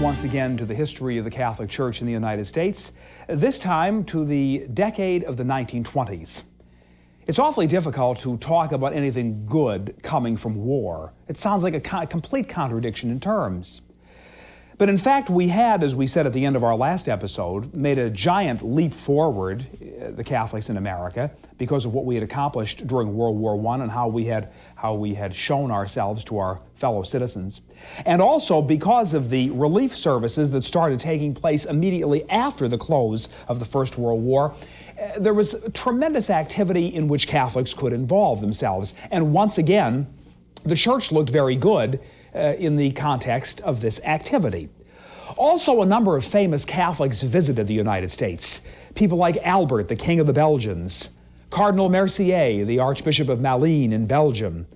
once again to the history of the Catholic Church in the United States, this time to the decade of the 1920s. It's awfully difficult to talk about anything good coming from war. It sounds like a complete contradiction in terms. But in fact, we had, as we said at the end of our last episode, made a giant leap forward, the Catholics in America, because of what we had accomplished during World War I and how we had shown ourselves to our fellow citizens. And also because of the relief services that started taking place immediately after the close of the First World War. There was tremendous activity in which Catholics could involve themselves. And once again, the church looked very good in the context of this activity. Also, a number of famous Catholics visited the United States. People like Albert, the King of the Belgians, Cardinal Mercier, the Archbishop of Malines in Belgium,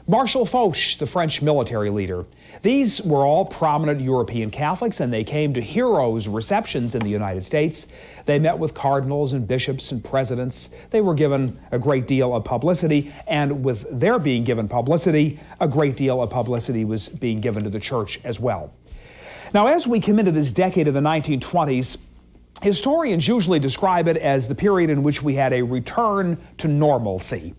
Marshal Foch, the French military leader. These were all prominent European Catholics, and they came to heroes' receptions in the United States. They met with cardinals and bishops and presidents. They were given a great deal of publicity, and with their being given publicity, a great deal of publicity was being given to the church as well. Now, as we come into this decade of the 1920s, historians usually describe it as the period in which we had a return to normalcy.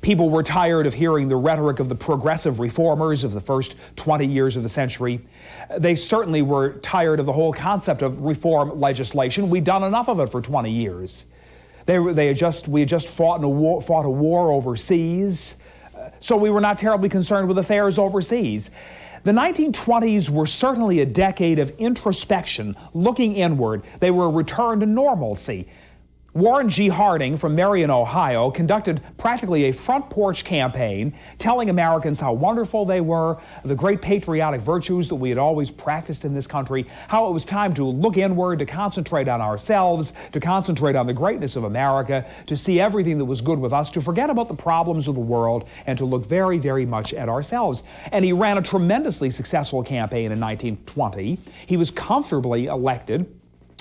People were tired of hearing the rhetoric of the progressive reformers of the first 20 years of the century. They certainly were tired of the whole concept of reform legislation. We'd done enough of it for 20 years. We had just fought a war overseas, so we were not terribly concerned with affairs overseas. The 1920s were certainly a decade of introspection, looking inward. They were a return to normalcy. Warren G. Harding from Marion, Ohio, conducted practically a front porch campaign telling Americans how wonderful they were, the great patriotic virtues that we had always practiced in this country, how it was time to look inward, to concentrate on ourselves, to concentrate on the greatness of America, to see everything that was good with us, to forget about the problems of the world, and to look very, very much at ourselves. And he ran a tremendously successful campaign in 1920. He was comfortably elected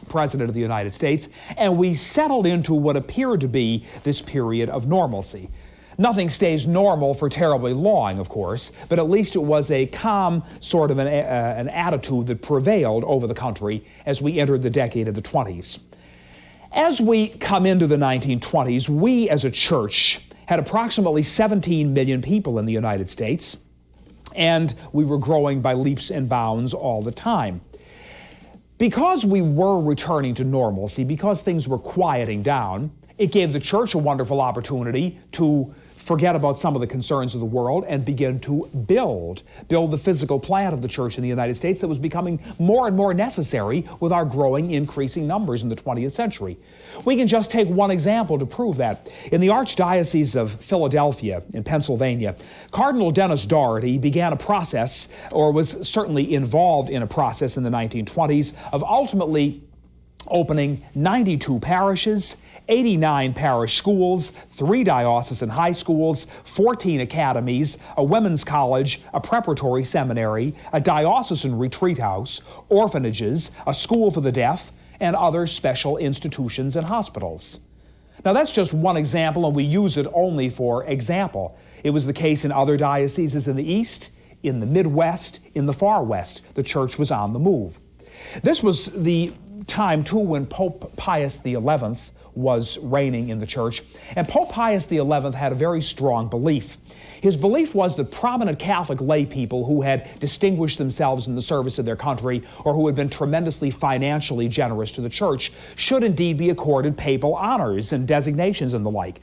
President of the United States, and we settled into what appeared to be this period of normalcy. Nothing stays normal for terribly long, of course, but at least it was a calm sort of an attitude that prevailed over the country as we entered the decade of the 20s. As we come into the 1920s, we as a church had approximately 17 million people in the United States, and we were growing by leaps and bounds all the time. Because we were returning to normalcy, because things were quieting down, it gave the church a wonderful opportunity to forget about some of the concerns of the world and begin to build the physical plant of the church in the United States that was becoming more and more necessary with our growing, increasing numbers in the 20th century. We can just take one example to prove that. In the Archdiocese of Philadelphia in Pennsylvania, Cardinal Dennis Doherty began a process, or was certainly involved in a process in the 1920s, of ultimately opening 92 parishes, 89 parish schools, 3 diocesan high schools, 14 academies, a women's college, a preparatory seminary, a diocesan retreat house, orphanages, a school for the deaf, and other special institutions and hospitals. Now that's just one example, and we use it only for example. It was the case in other dioceses in the East, in the Midwest, in the Far West. The church was on the move. This was the time, too, when Pope Pius XI was reigning in the church. And Pope Pius XI had a very strong belief. His belief was that prominent Catholic lay people who had distinguished themselves in the service of their country or who had been tremendously financially generous to the church should indeed be accorded papal honors and designations and the like.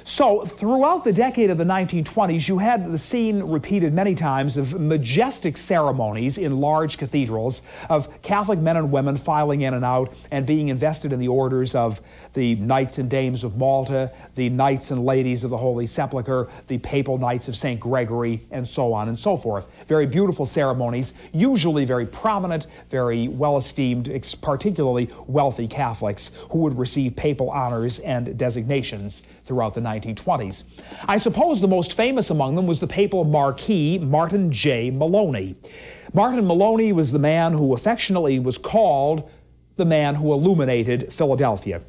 So throughout the decade of the 1920s, you had the scene repeated many times of majestic ceremonies in large cathedrals of Catholic men and women filing in and out and being invested in the orders of the Knights and Dames of Malta, the Knights and Ladies of the Holy Sepulchre, the Papal Knights of St. Gregory, and so on and so forth. Very beautiful ceremonies, usually very prominent, very well-esteemed, particularly wealthy Catholics who would receive papal honors and designations throughout the 1920s. I suppose the most famous among them was the papal Marquis Martin J. Maloney. Martin Maloney was the man who affectionately was called the man who illuminated Philadelphia.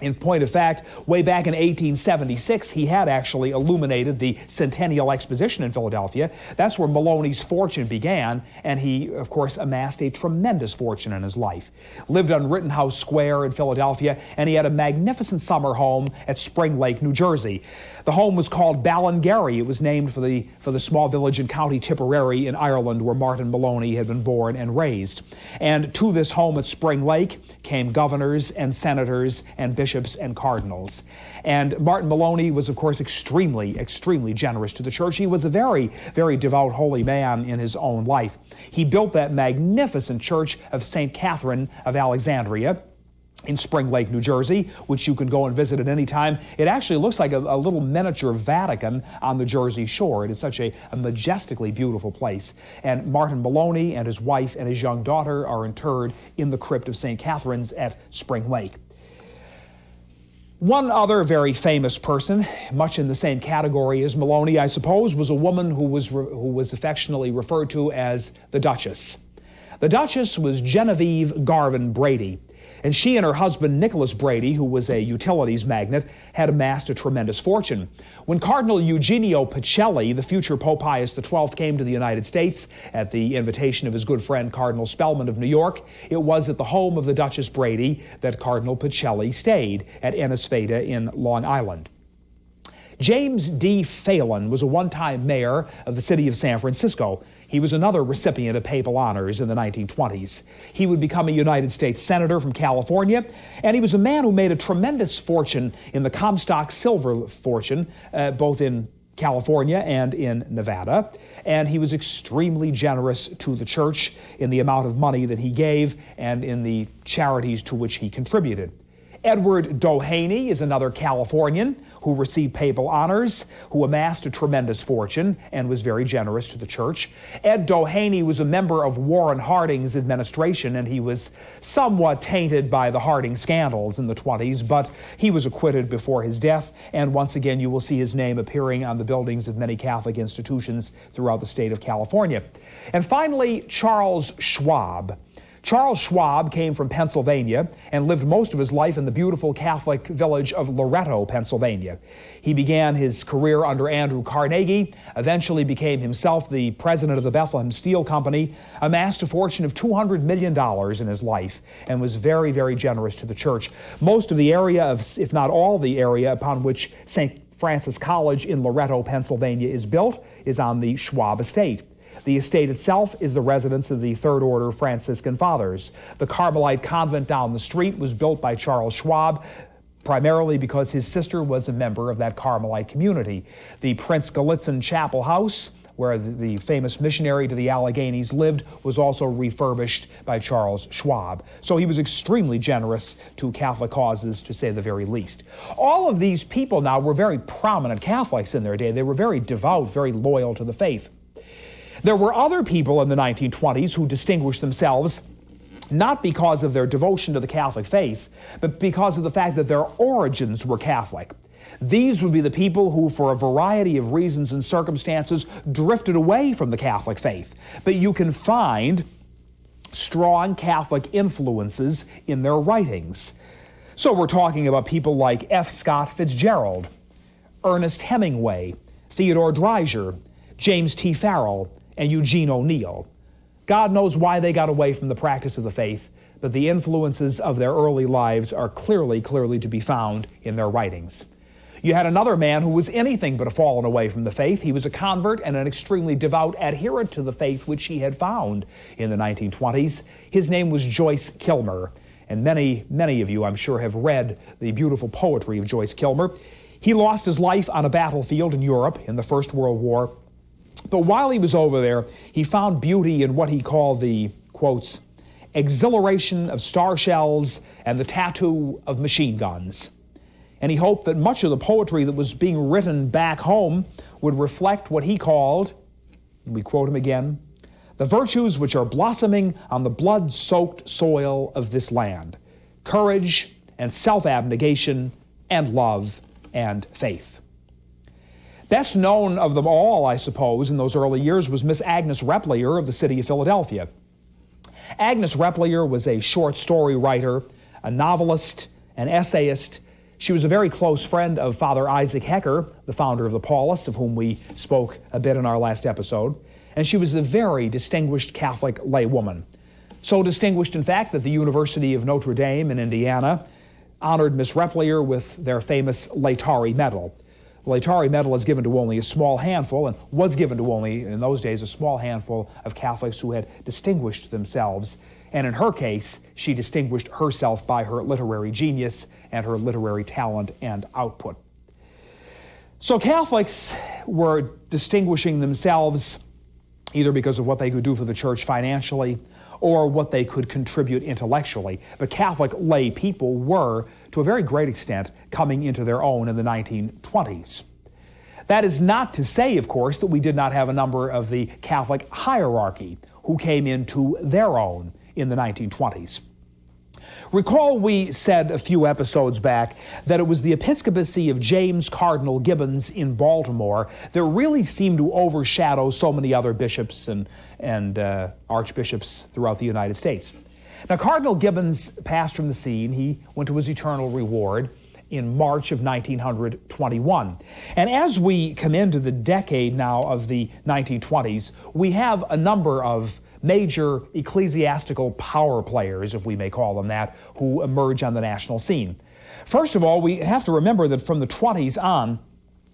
In point of fact, way back in 1876, he had actually illuminated the Centennial Exposition in Philadelphia. That's where Maloney's fortune began, and he, of course, amassed a tremendous fortune in his life. Lived on Rittenhouse Square in Philadelphia, and he had a magnificent summer home at Spring Lake, New Jersey. The home was called Ballingarry. It was named for the small village in County Tipperary in Ireland where Martin Maloney had been born and raised. And to this home at Spring Lake came governors and senators and bishops and cardinals. And Martin Maloney was, of course, extremely generous to the church. He was a very, very devout, holy man in his own life. He built that magnificent church of St. Catherine of Alexandria in Spring Lake, New Jersey, which you can go and visit at any time. It actually looks like a little miniature Vatican on the Jersey shore. It is such a majestically beautiful place. And Martin Maloney and his wife and his young daughter are interred in the crypt of St. Catherine's at Spring Lake. One other very famous person, much in the same category as Maloney, I suppose, was a woman who was affectionately referred to as the Duchess. The Duchess was Genevieve Garvin Brady. And she and her husband, Nicholas Brady, who was a utilities magnate, had amassed a tremendous fortune. When Cardinal Eugenio Pacelli, the future Pope Pius XII, came to the United States at the invitation of his good friend Cardinal Spellman of New York, it was at the home of the Duchess Brady that Cardinal Pacelli stayed at Ennisfada in Long Island. James D. Phelan was a one-time mayor of the city of San Francisco. He was another recipient of papal honors in the 1920s. He would become a United States Senator from California, and he was a man who made a tremendous fortune in the Comstock silver fortune, both in California and in Nevada. And he was extremely generous to the church in the amount of money that he gave and in the charities to which he contributed. Edward Doheny is another Californian who received papal honors, who amassed a tremendous fortune and was very generous to the church. Ed Doheny was a member of Warren Harding's administration, and he was somewhat tainted by the Harding scandals in the 20s, but he was acquitted before his death, and once again you will see his name appearing on the buildings of many Catholic institutions throughout the state of California. And finally, Charles Schwab. Charles Schwab came from Pennsylvania and lived most of his life in the beautiful Catholic village of Loretto, Pennsylvania. He began his career under Andrew Carnegie, eventually became himself the president of the Bethlehem Steel Company, amassed a fortune of $200 million in his life, and was very, very generous to the church. Most of the area, if not all the area upon which St. Francis College in Loretto, Pennsylvania is built, is on the Schwab estate. The estate itself is the residence of the Third Order Franciscan Fathers. The Carmelite convent down the street was built by Charles Schwab, primarily because his sister was a member of that Carmelite community. The Prince Gallitzin Chapel House, where the famous missionary to the Alleghenies lived, was also refurbished by Charles Schwab. So he was extremely generous to Catholic causes, to say the very least. All of these people now were very prominent Catholics in their day. They were very devout, very loyal to the faith. There were other people in the 1920s who distinguished themselves not because of their devotion to the Catholic faith, but because of the fact that their origins were Catholic. These would be the people who, for a variety of reasons and circumstances, drifted away from the Catholic faith. But you can find strong Catholic influences in their writings. So we're talking about people like F. Scott Fitzgerald, Ernest Hemingway, Theodore Dreiser, James T. Farrell, and Eugene O'Neill. God knows why they got away from the practice of the faith, but the influences of their early lives are clearly to be found in their writings. You had another man who was anything but a fallen away from the faith. He was a convert and an extremely devout adherent to the faith which he had found in the 1920s. His name was Joyce Kilmer, and many of you, I'm sure, have read the beautiful poetry of Joyce Kilmer. He lost his life on a battlefield in Europe in the First World War. But while he was over there, he found beauty in what he called the, quotes, exhilaration of star shells and the tattoo of machine guns. And he hoped that much of the poetry that was being written back home would reflect what he called, and we quote him again, the virtues which are blossoming on the blood-soaked soil of this land, courage and self-abnegation and love and faith. Best known of them all, I suppose, in those early years was Miss Agnes Repplier of the city of Philadelphia. Agnes Repplier was a short story writer, a novelist, an essayist, She was a very close friend of Father Isaac Hecker, the founder of the Paulists, of whom we spoke a bit in our last episode. And she was a very distinguished Catholic laywoman. So distinguished, in fact, that the University of Notre Dame in Indiana honored Miss Repplier with their famous Laetare Medal. The Laetare Medal is given to only a small handful, and was given to only, in those days, a small handful of Catholics who had distinguished themselves. And in her case, she distinguished herself by her literary genius and her literary talent and output. So Catholics were distinguishing themselves either because of what they could do for the church financially or what they could contribute intellectually. But Catholic lay people were, to a very great extent, coming into their own in the 1920s. That is not to say, of course, that we did not have a number of the Catholic hierarchy who came into their own in the 1920s. Recall we said a few episodes back that it was the episcopacy of James Cardinal Gibbons in Baltimore that really seemed to overshadow so many other bishops and archbishops throughout the United States. Now, Cardinal Gibbons passed from the scene. He went to his eternal reward in March of 1921. And as we come into the decade now of the 1920s, we have a number of major ecclesiastical power players, if we may call them that, who emerge on the national scene. First of all, we have to remember that from the 20s on,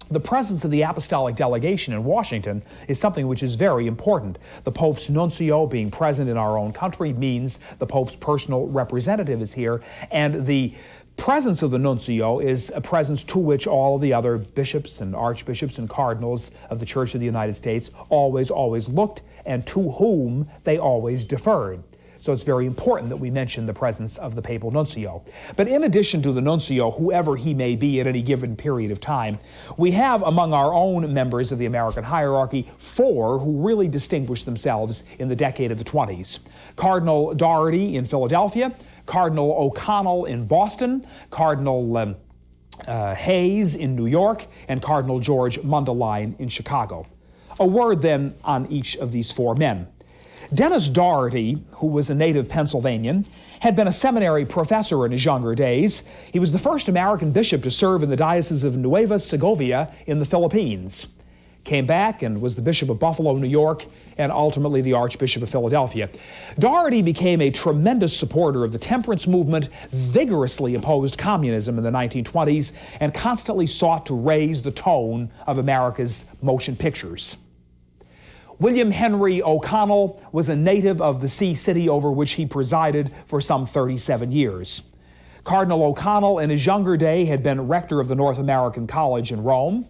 the presence of the apostolic delegation in Washington is something which is very important. The Pope's nuncio being present in our own country means the Pope's personal representative is here, and the presence of the nuncio is a presence to which all of the other bishops and archbishops and cardinals of the Church of the United States always looked, and to whom they always deferred. So it's very important that we mention the presence of the papal nuncio. But in addition to the nuncio, whoever he may be at any given period of time, we have among our own members of the American hierarchy 4 who really distinguished themselves in the decade of the 20s. Cardinal Doherty in Philadelphia, Cardinal O'Connell in Boston, Cardinal Hayes in New York, and Cardinal George Mundelein in Chicago. A word then on each of these 4 men. Dennis Doherty, who was a native Pennsylvanian, had been a seminary professor in his younger days. He was the first American bishop to serve in the Diocese of Nueva Segovia in the Philippines. Came back and was the Bishop of Buffalo, New York, and ultimately the Archbishop of Philadelphia. Doherty became a tremendous supporter of the temperance movement, vigorously opposed communism in the 1920s, and constantly sought to raise the tone of America's motion pictures. William Henry O'Connell was a native of the Sea City over which he presided for some 37 years. Cardinal O'Connell in his younger day had been rector of the North American College in Rome.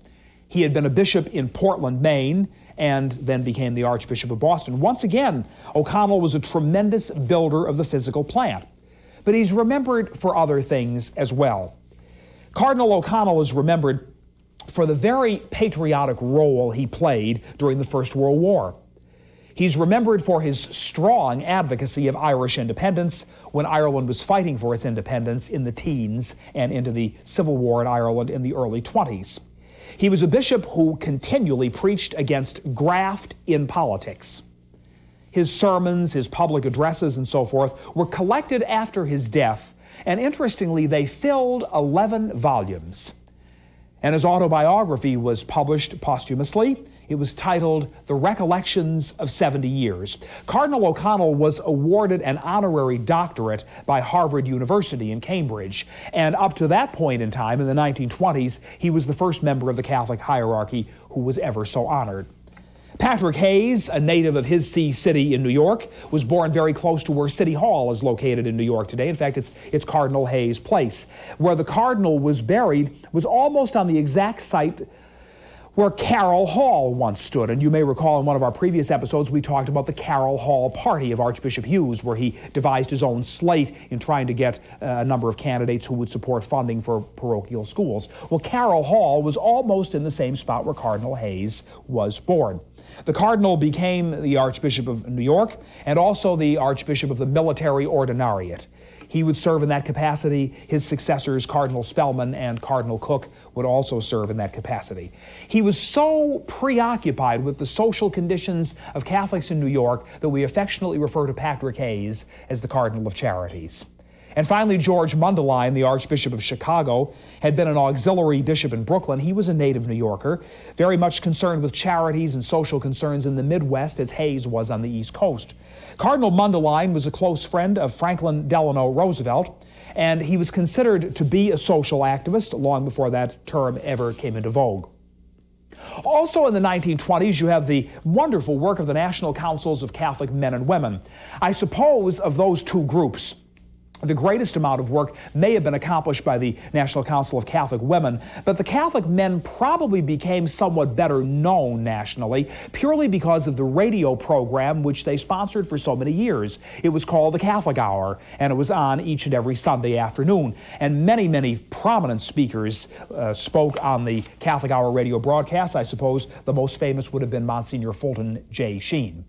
He had been a bishop in Portland, Maine, and then became the Archbishop of Boston. Once again, O'Connell was a tremendous builder of the physical plant, but he's remembered for other things as well. Cardinal O'Connell is remembered for the very patriotic role he played during the First World War. He's remembered for his strong advocacy of Irish independence when Ireland was fighting for its independence in the teens and into the Civil War in Ireland in the early 20s. He was a bishop who continually preached against graft in politics. His sermons, his public addresses, and so forth were collected after his death, and interestingly, they filled 11 volumes. And his autobiography was published posthumously. It was titled The Recollections of 70 Years. Cardinal O'Connell was awarded an honorary doctorate by Harvard University in Cambridge. And up to that point in time, in the 1920s, he was the first member of the Catholic hierarchy who was ever so honored. Patrick Hayes, a native of his Sea City in New York, was born very close to where City Hall is located in New York today. In fact, it's Cardinal Hayes Place. Where the cardinal was buried was almost on the exact site where Carroll Hall once stood. And you may recall in one of our previous episodes, we talked about the Carroll Hall party of Archbishop Hughes, where he devised his own slate in trying to get a number of candidates who would support funding for parochial schools. Well, Carroll Hall was almost in the same spot where Cardinal Hayes was born. The cardinal became the Archbishop of New York and also the Archbishop of the Military Ordinariate. He would serve in that capacity. His successors, Cardinal Spellman and Cardinal Cook, would also serve in that capacity. He was so preoccupied with the social conditions of Catholics in New York that we affectionately refer to Patrick Hayes as the Cardinal of Charities. And finally, George Mundelein, the Archbishop of Chicago, had been an auxiliary bishop in Brooklyn. He was a native New Yorker, very much concerned with charities and social concerns in the Midwest, as Hayes was on the East Coast. Cardinal Mundelein was a close friend of Franklin Delano Roosevelt, and he was considered to be a social activist long before that term ever came into vogue. Also in the 1920s, you have the wonderful work of the National Councils of Catholic Men and Women. I suppose of those two groups, the greatest amount of work may have been accomplished by the National Council of Catholic Women, but the Catholic men probably became somewhat better known nationally purely because of the radio program which they sponsored for so many years. It was called the Catholic Hour, and it was on each and every Sunday afternoon. And many, many prominent speakers spoke on the Catholic Hour radio broadcast. I suppose the most famous would have been Monsignor Fulton J. Sheen.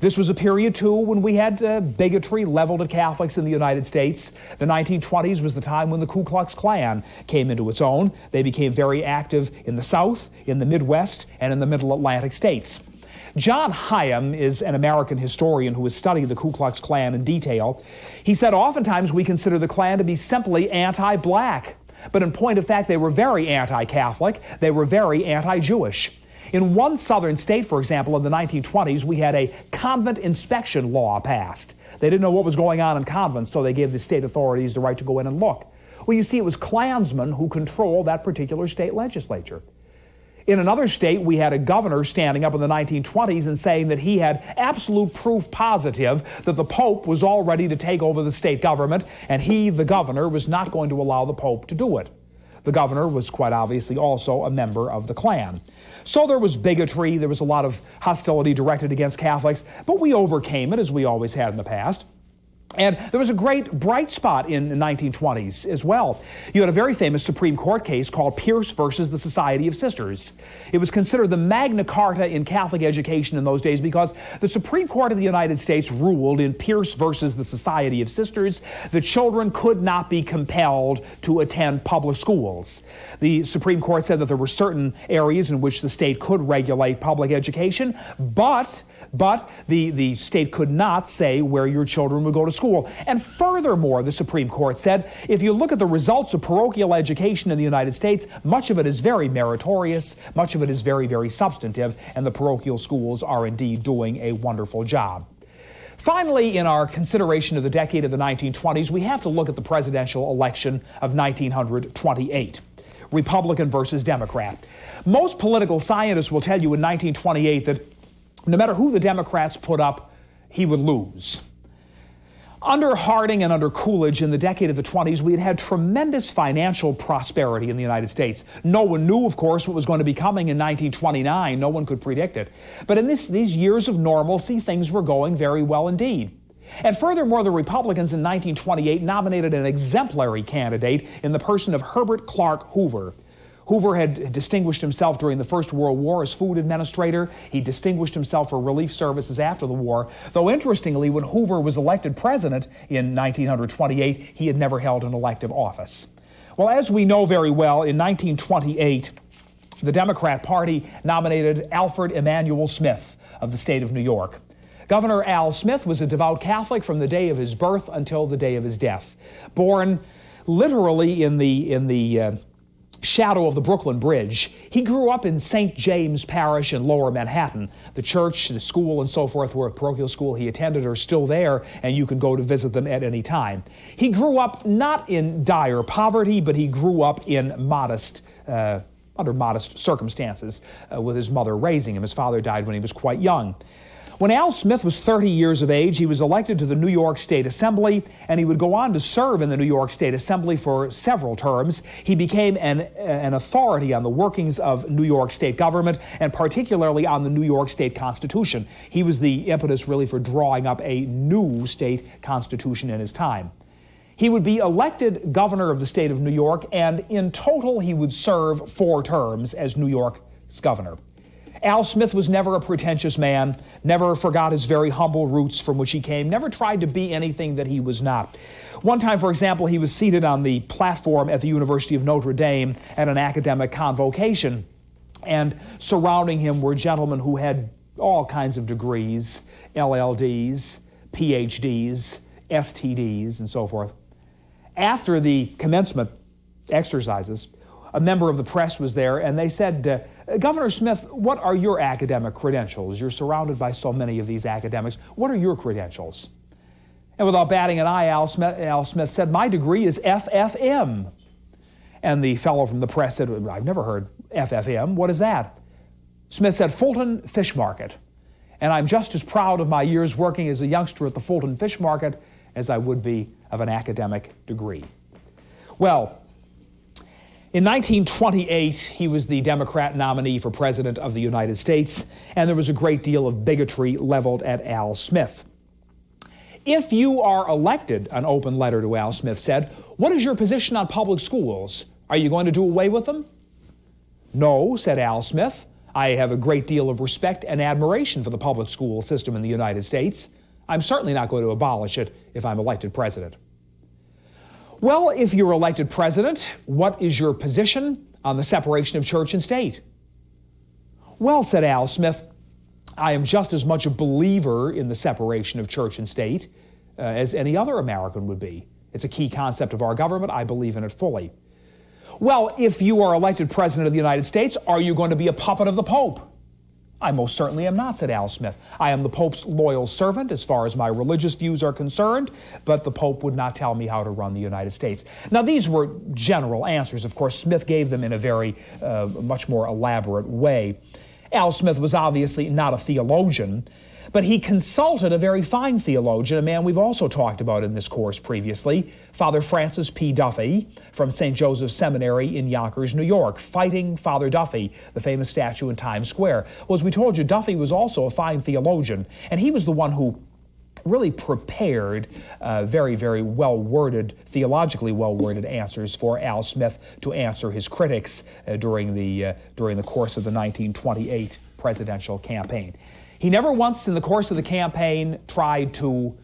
This was a period, too, when we had bigotry leveled at Catholics in the United States. The 1920s was the time when the Ku Klux Klan came into its own. They became very active in the South, in the Midwest, and in the Middle Atlantic states. John Hyam is an American historian who has studied the Ku Klux Klan in detail. He said, oftentimes we consider the Klan to be simply anti-black. But in point of fact, they were very anti-Catholic. They were very anti-Jewish. In one southern state, for example, in the 1920s, we had a convent inspection law passed. They didn't know what was going on in convents, so they gave the state authorities the right to go in and look. Well, you see, it was Klansmen who controlled that particular state legislature. In another state, we had a governor standing up in the 1920s and saying that he had absolute proof positive that the Pope was all ready to take over the state government, and he, the governor, was not going to allow the Pope to do it. The governor was quite obviously also a member of the Klan. So there was bigotry, there was a lot of hostility directed against Catholics, but we overcame it, as we always had in the past. And there was a great bright spot in the 1920s as well. You had a very famous Supreme Court case called Pierce versus the Society of Sisters. It was considered the Magna Carta in Catholic education in those days because the Supreme Court of the United States ruled in Pierce versus the Society of Sisters that children could not be compelled to attend public schools. The Supreme Court said that there were certain areas in which the state could regulate public education, but the state could not say where your children would go to school. And furthermore, the Supreme Court said, if you look at the results of parochial education in the United States, much of it is very meritorious, much of it is very, very substantive, and the parochial schools are indeed doing a wonderful job. Finally, in our consideration of the decade of the 1920s, we have to look at the presidential election of 1928. Republican versus Democrat. Most political scientists will tell you in 1928 that no matter who the Democrats put up, he would lose. Under Harding and under Coolidge in the decade of the 20s, we had had tremendous financial prosperity in the United States. No one knew, of course, what was going to be coming in 1929. No one could predict it. But in these years of normalcy, things were going very well indeed. And furthermore, the Republicans in 1928 nominated an exemplary candidate in the person of Herbert Clark Hoover. Hoover had distinguished himself during the First World War as food administrator. He distinguished himself for relief services after the war. Though interestingly, when Hoover was elected president in 1928, he had never held an elective office. Well, as we know very well, in 1928, the Democrat Party nominated Alfred Emanuel Smith of the state of New York. Governor Al Smith was a devout Catholic from the day of his birth until the day of his death. Born literally in the shadow of the Brooklyn Bridge, he grew up in St. James Parish in Lower Manhattan. The church, the school, and so forth, where a parochial school he attended are still there, and you can go to visit them at any time. He grew up not in dire poverty, but he grew up in under modest circumstances, with his mother raising him. His father died when he was quite young. When Al Smith was 30 years of age, he was elected to the New York State Assembly, and he would go on to serve in the New York State Assembly for several terms. He became an authority on the workings of New York State government, and particularly on the New York State Constitution. He was the impetus really for drawing up a new state constitution in his time. He would be elected governor of the state of New York, and in total he would serve 4 terms as New York's governor. Al Smith was never a pretentious man, never forgot his very humble roots from which he came, never tried to be anything that he was not. One time, for example, he was seated on the platform at the University of Notre Dame at an academic convocation, and surrounding him were gentlemen who had all kinds of degrees, LLDs, PhDs, STDs, and so forth. After the commencement exercises, a member of the press was there, and they said, Governor Smith, what are your academic credentials? You're surrounded by so many of these academics. What are your credentials? And without batting an eye, Al Smith said, my degree is FFM. And the fellow from the press said, I've never heard FFM. What is that? Smith said, Fulton Fish Market. And I'm just as proud of my years working as a youngster at the Fulton Fish Market as I would be of an academic degree. Well, in 1928, he was the Democrat nominee for President of the United States, and there was a great deal of bigotry leveled at Al Smith. If you are elected, an open letter to Al Smith said, what is your position on public schools? Are you going to do away with them? No, said Al Smith. I have a great deal of respect and admiration for the public school system in the United States. I'm certainly not going to abolish it if I'm elected president. Well, if you're elected president, what is your position on the separation of church and state? Well, said Al Smith, I am just as much a believer in the separation of church and state as any other American would be. It's a key concept of our government. I believe in it fully. Well, if you are elected president of the United States, are you going to be a puppet of the Pope? I most certainly am not, said Al Smith. I am the Pope's loyal servant as far as my religious views are concerned, but the Pope would not tell me how to run the United States. Now, these were general answers. Of course, Smith gave them in a very much more elaborate way. Al Smith was obviously not a theologian, but he consulted a very fine theologian, a man we've also talked about in this course previously, Father Francis P. Duffy from St. Joseph's Seminary in Yonkers, New York, Fighting Father Duffy, the famous statue in Times Square. Well, as we told you, Duffy was also a fine theologian, and he was the one who really prepared very, very well-worded, theologically well-worded answers for Al Smith to answer his critics during the course of the 1928 presidential campaign. He never once in the course of the campaign tried to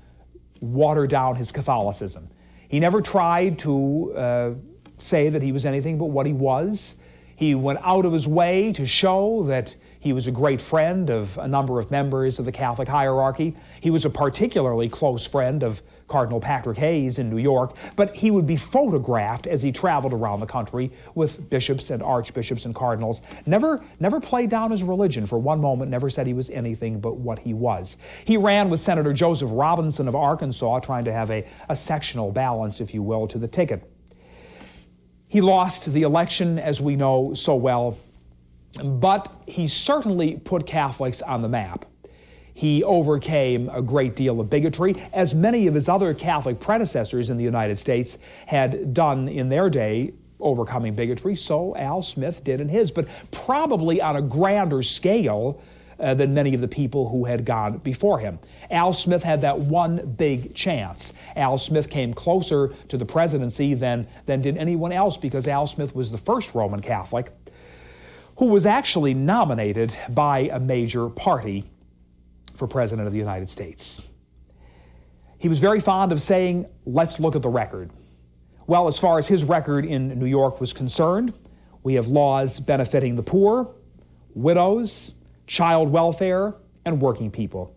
water down his Catholicism. He never tried to say that he was anything but what he was. He went out of his way to show that he was a great friend of a number of members of the Catholic hierarchy. He was a particularly close friend of Cardinal Patrick Hayes in New York, but he would be photographed as he traveled around the country with bishops and archbishops and cardinals. Never played down his religion for one moment, never said he was anything but what he was. He ran with Senator Joseph Robinson of Arkansas, trying to have a sectional balance, if you will, to the ticket. He lost the election, as we know so well, but he certainly put Catholics on the map. He overcame a great deal of bigotry, as many of his other Catholic predecessors in the United States had done in their day, overcoming bigotry. So Al Smith did in his, but probably on a grander scale than many of the people who had gone before him. Al Smith had that one big chance. Al Smith came closer to the presidency than did anyone else, because Al Smith was the first Roman Catholic who was actually nominated by a major party for President of the United States. He was very fond of saying, let's look at the record. Well, as far as his record in New York was concerned, we have laws benefiting the poor, widows, child welfare, and working people.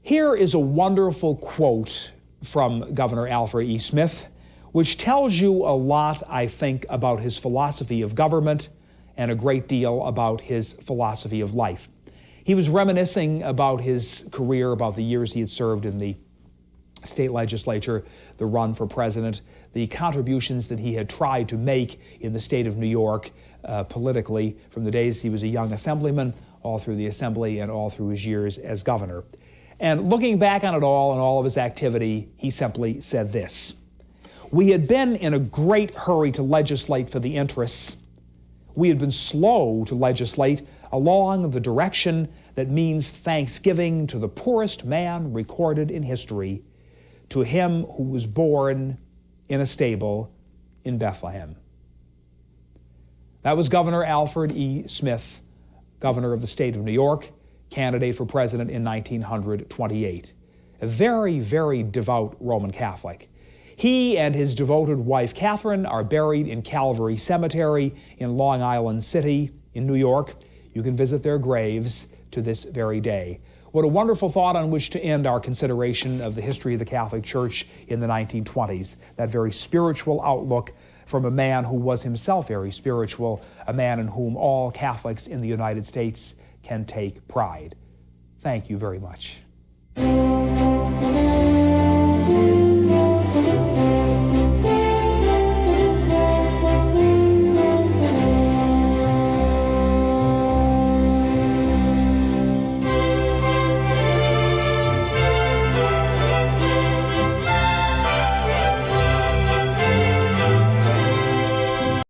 Here is a wonderful quote from Governor Alfred E. Smith, which tells you a lot, I think, about his philosophy of government and a great deal about his philosophy of life. He was reminiscing about his career, about the years he had served in the state legislature, the run for president, the contributions that he had tried to make in the state of New York politically from the days he was a young assemblyman, all through the assembly and all through his years as governor. And looking back on it all and all of his activity, he simply said this: we had been in a great hurry to legislate for the interests. We had been slow to legislate along the direction that means thanksgiving to the poorest man recorded in history, to him who was born in a stable in Bethlehem. That was Governor Alfred E. Smith, governor of the state of New York, candidate for president in 1928. A very, very devout Roman Catholic. He and his devoted wife, Catherine, are buried in Calvary Cemetery in Long Island City in New York. You can visit their graves to this very day. What a wonderful thought on which to end our consideration of the history of the Catholic Church in the 1920s, that very spiritual outlook from a man who was himself very spiritual, a man in whom all Catholics in the United States can take pride. Thank you very much.